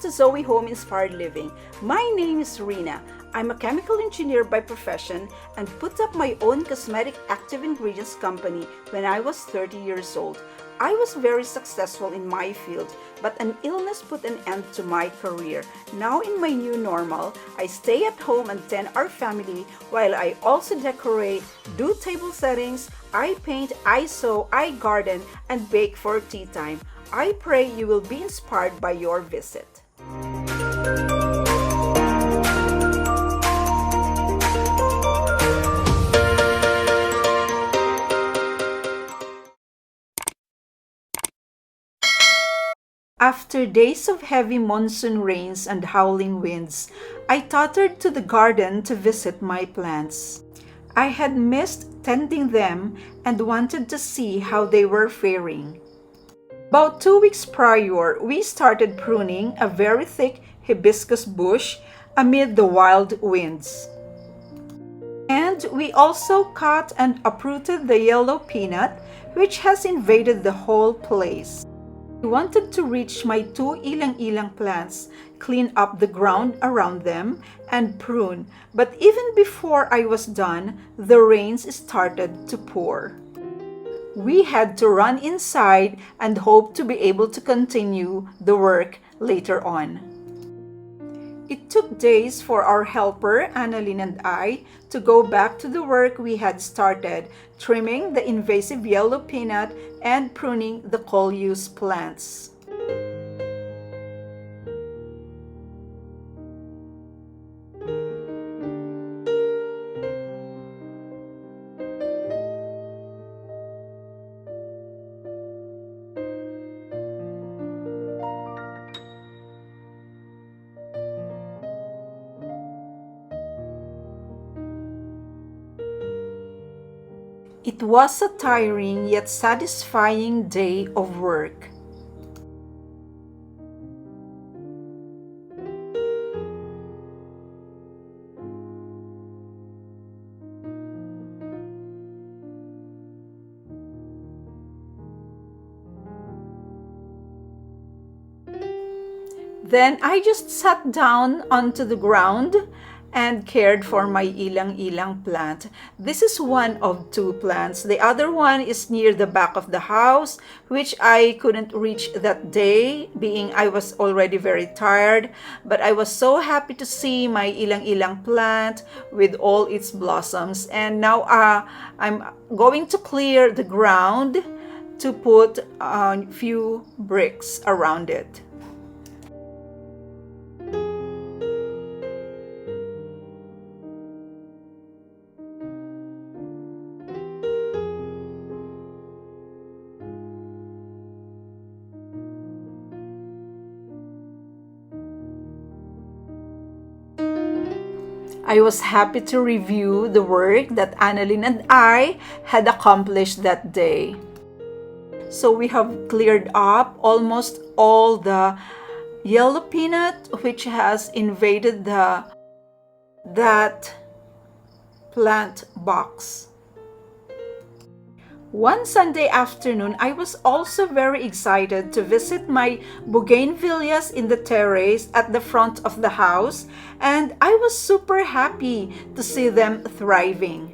to Zoe Home Inspired Living. My name is Rina. I'm a chemical engineer by profession and put up my own cosmetic active ingredients company when I was 30 years old. I was very successful in my field, but an illness put an end to my career. Now in my new normal, I stay at home and tend our family while I also decorate, do table settings, I paint, I sew, I garden, and bake for tea time. I pray you will be inspired by your visit. After days of heavy monsoon rains and howling winds, I tottered to the garden to visit my plants. I had missed tending them and wanted to see how they were faring. About 2 weeks prior, we started pruning a very thick hibiscus bush amid the wild winds. And we also cut and uprooted the yellow peanut, which has invaded the whole place. I wanted to reach my 2 ilang-ilang plants, clean up the ground around them, and prune. But even before I was done, the rains started to pour. We had to run inside and hope to be able to continue the work later on. It took days for our helper, Annalyn, and I to go back to the work we had started, trimming the invasive yellow peanut and pruning the coleus plants. It was a tiring yet satisfying day of work. Then I just sat down onto the ground and cared for my ilang-ilang plant. This is one of 2 plants. The other one is near the back of the house, which I couldn't reach that day, being I was already very tired. But I was so happy to see my ilang-ilang plant with all its blossoms. And now I'm going to clear the ground to put a few bricks around it. I was happy to review the work that Annalyn and I had accomplished that day. So we have cleared up almost all the yellow peanut which has invaded that plant box. One Sunday afternoon, I was also very excited to visit my bougainvilleas in the terrace at the front of the house, and I was super happy to see them thriving.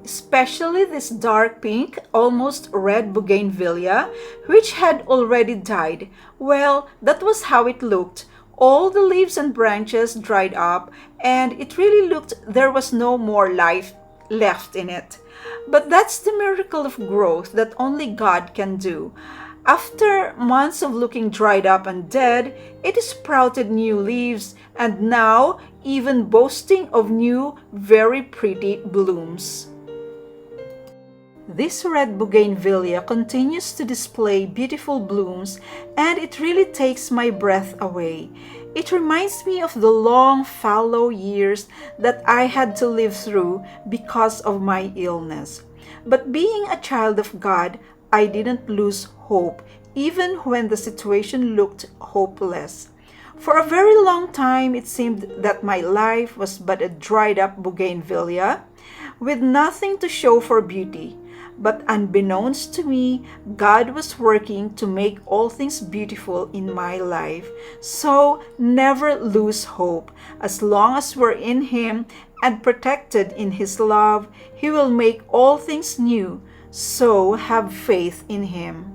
Especially this dark pink, almost red bougainvillea, which had already died. Well, that was how it looked. All the leaves and branches dried up, and it really looked there was no more life left in it. But that's the miracle of growth that only God can do. After months of looking dried up and dead, it sprouted new leaves and now even boasting of new, very pretty blooms. This red bougainvillea continues to display beautiful blooms, and it really takes my breath away. It reminds me of the long fallow years that I had to live through because of my illness. But being a child of God, I didn't lose hope, even when the situation looked hopeless. For a very long time, it seemed that my life was but a dried up bougainvillea with nothing to show for beauty. But unbeknownst to me, God was working to make all things beautiful in my life. So never lose hope. As long as we're in Him and protected in His love, He will make all things new. So have faith in Him.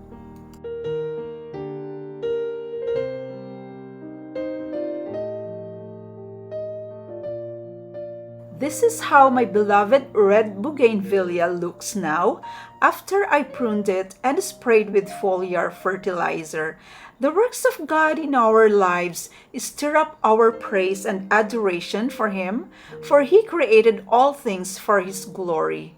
This is how my beloved red bougainvillea looks now after I pruned it and sprayed with foliar fertilizer. The works of God in our lives stir up our praise and adoration for Him, for He created all things for His glory.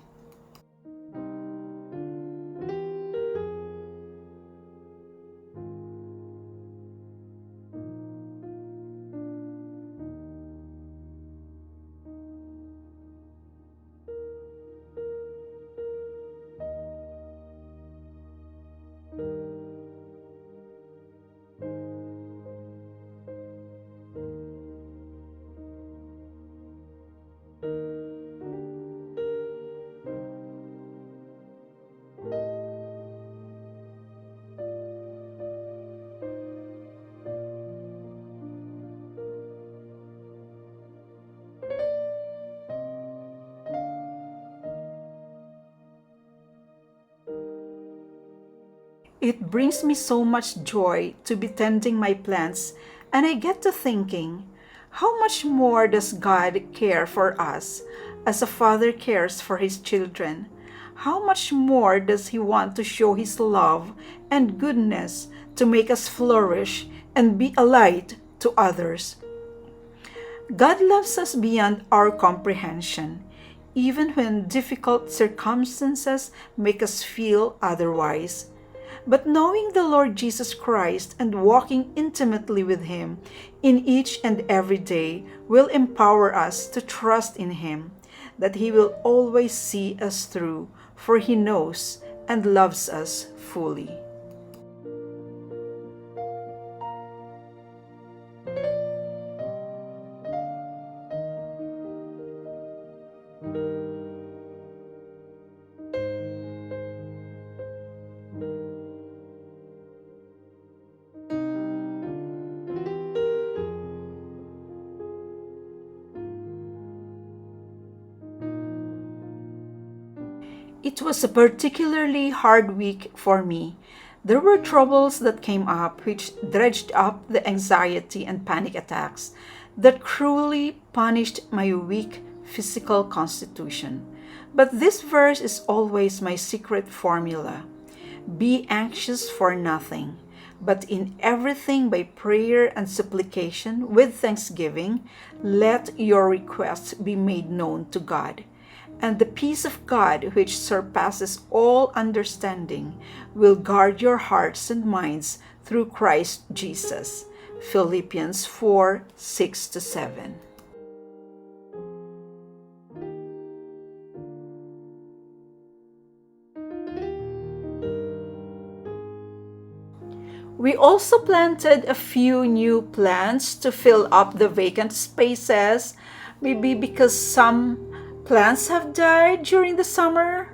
It brings me so much joy to be tending my plants, and I get to thinking, how much more does God care for us as a father cares for his children? How much more does he want to show his love and goodness to make us flourish and be a light to others? God loves us beyond our comprehension, even when difficult circumstances make us feel otherwise. But knowing the Lord Jesus Christ and walking intimately with Him in each and every day will empower us to trust in Him, that He will always see us through, for He knows and loves us fully. It was a particularly hard week for me. There were troubles that came up which dredged up the anxiety and panic attacks that cruelly punished my weak physical constitution. But this verse is always my secret formula. Be anxious for nothing, but in everything by prayer and supplication with thanksgiving, let your requests be made known to God. And the peace of God, which surpasses all understanding, will guard your hearts and minds through Christ Jesus. Philippians 4:6-7. We also planted a few new plants to fill up the vacant spaces, maybe because some plants have died during the summer.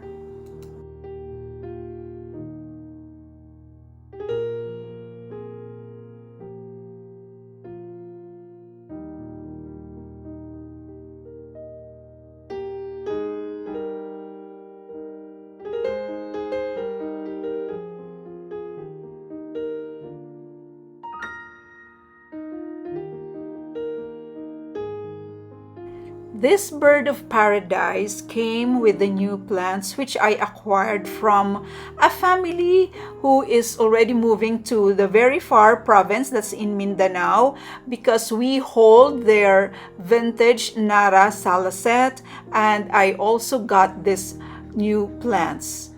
This bird of paradise came with the new plants which I acquired from a family who is already moving to the very far province that's in Mindanao, because we hold their vintage Nara Salaset, and I also got this new plants.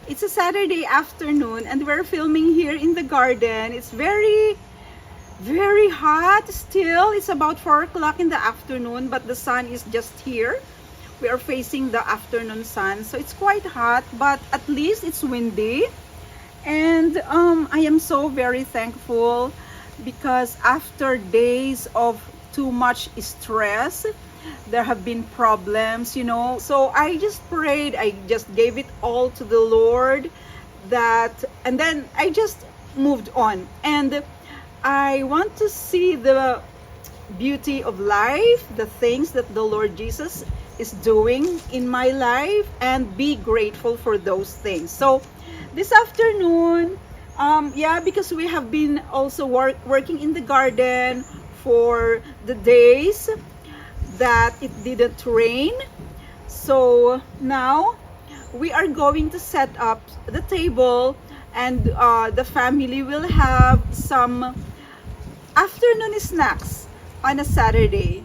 It's a Saturday afternoon and we're filming here in the garden. It's very hot still. It's about 4 o'clock in the afternoon, but the sun is just here. We are facing the afternoon sun, so it's quite hot, but at least it's windy. And I am so very thankful because after days of too much stress, there have been problems, so I just prayed, I just gave it all to the Lord, that and then I just moved on, and I want to see the beauty of life, the things that the Lord Jesus is doing in my life, and be grateful for those things. So this afternoon, yeah, because we have been also working in the garden for the days that it didn't rain. So now we are going to set up the table, and the family will have some afternoon snacks on a Saturday.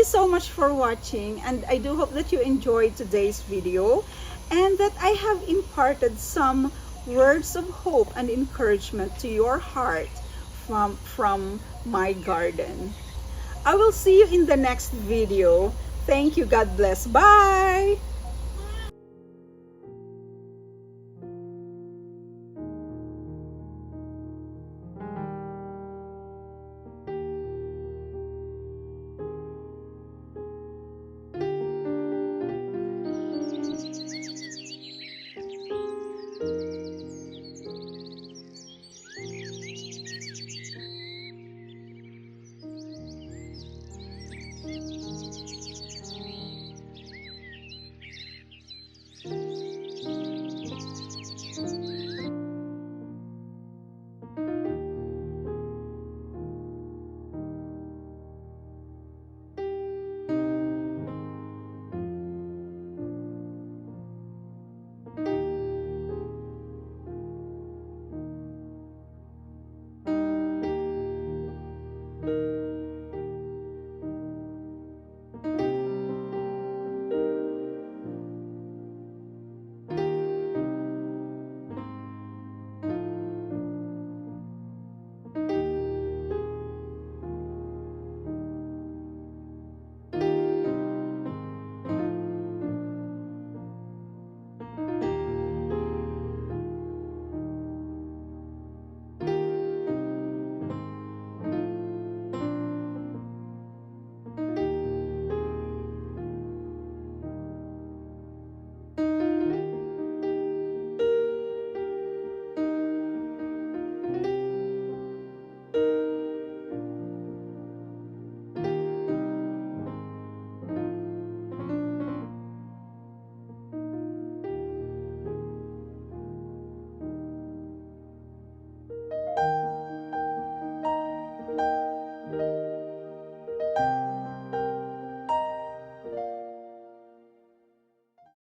so much for watching, and I do hope that you enjoyed today's video and that I have imparted some words of hope and encouragement to your heart from my garden. I will see you in the next video. Thank you. God bless. Bye.